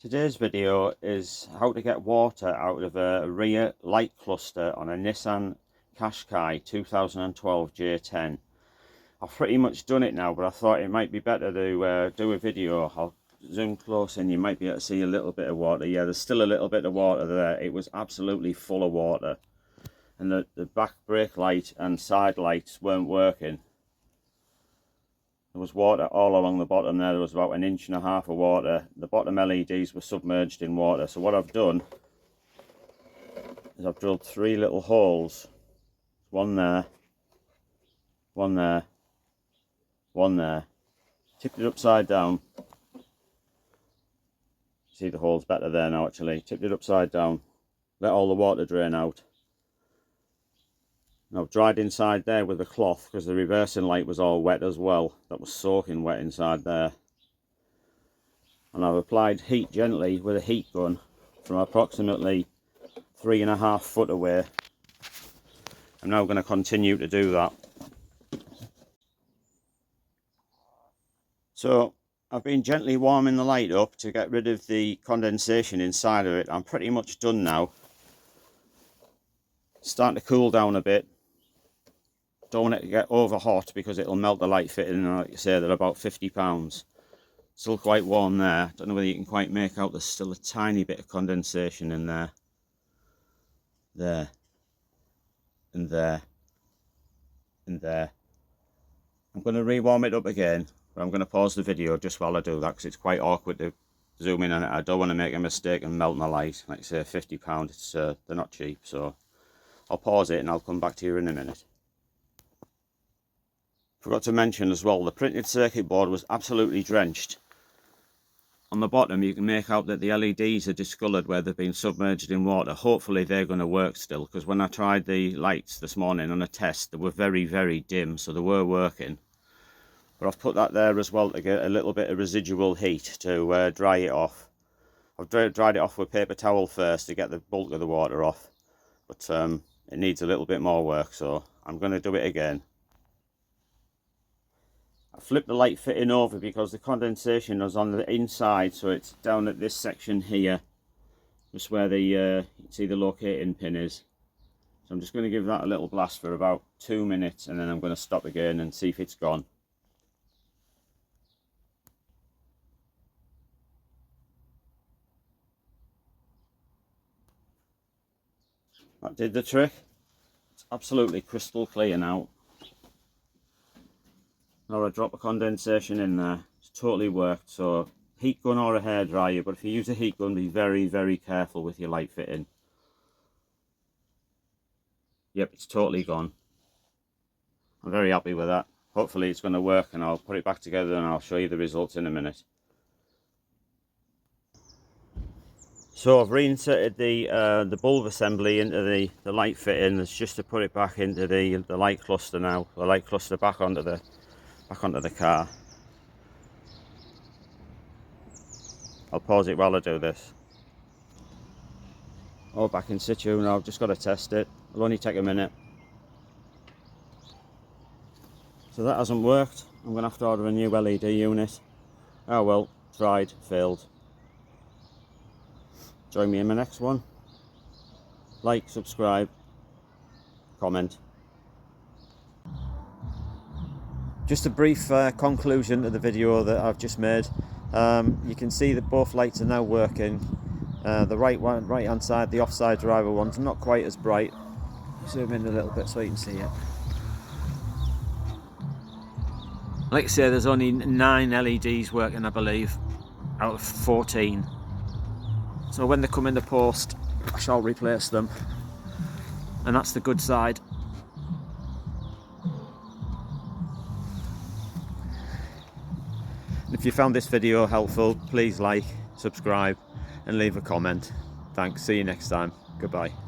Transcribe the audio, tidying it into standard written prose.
Today's video is how to get water out of a rear light cluster on a Nissan Qashqai 2012 J10. I've pretty much done it now, but I thought it might be better to do a video. I'll zoom close and you might be able to see a little bit of water. Yeah, there's still a little bit of water there. It was absolutely full of water. And the back brake light and side lights weren't working. There was water all along the bottom there. There was about 1.5 inches of water. The bottom LEDs were submerged in water. So what I've done is I've drilled 3 little holes. One there, one there, one there. Tipped it upside down. See the holes better there now actually. Tipped it upside down. Let all the water drain out. And I've dried inside there with a cloth because the reversing light was all wet as well. That was soaking wet inside there. And I've applied heat gently with a heat gun from approximately 3.5 foot away. I'm now going to continue to do that. So I've been gently warming the light up to get rid of the condensation inside of it. I'm pretty much done now. It's starting to cool down a bit. Don't want it to get over hot because it'll melt the light fitting, and like I say, they're about 50 pounds. Still quite warm there. Don't know whether you can quite make out, there's still a tiny bit of condensation in there. There. And there. And there. I'm going to re-warm it up again, but I'm going to pause the video just while I do that because it's quite awkward to zoom in on it. I don't want to make a mistake and melt my light. Like I say, £50, it's they're not cheap, so I'll pause it and I'll come back to you in a minute. Forgot to mention as well, the printed circuit board was absolutely drenched. On the bottom you can make out that the LEDs are discoloured where they've been submerged in water. Hopefully they're going to work still, because when I tried the lights this morning on a test they were very, very dim, so they were working. But I've put that there as well to get a little bit of residual heat to dry it off. I've dried it off with paper towel first to get the bulk of the water off, but it needs a little bit more work, so I'm going to do it again. I flipped the light fitting over because the condensation was on the inside, so it's down at this section here, just where the you can see the locating pin is. So I'm just going to give that a little blast for about 2 minutes, and then I'm going to stop again and see if it's gone. That did the trick. It's absolutely crystal clear now. Now a drop of condensation in there. It's totally worked. So heat gun or a hairdryer, but if you use a heat gun, be very, very careful with your light fitting. Yep, it's totally gone. I'm very happy with that. Hopefully it's going to work, and I'll put it back together and I'll show you the results in a minute. So I've reinserted the bulb assembly into the light fitting. It's just to put it back into the light cluster now. The light cluster back onto the car. I'll pause it while I do this. Oh, back in situ now. I've just got to test it. It'll only take a minute. So that hasn't worked. I'm going to have to order a new LED unit. Oh well, tried, failed. Join me in my next one. Like, subscribe, comment. Just a brief conclusion to the video that I've just made. You can see that both lights are now working. The right hand side, the offside driver one's not quite as bright. Zoom in a little bit so you can see it. Like I say, there's only 9 LEDs working, I believe, out of 14. So when they come in the post, I shall replace them. And that's the good side. If you found this video helpful, please like, subscribe and leave a comment. Thanks, see you next time. Goodbye.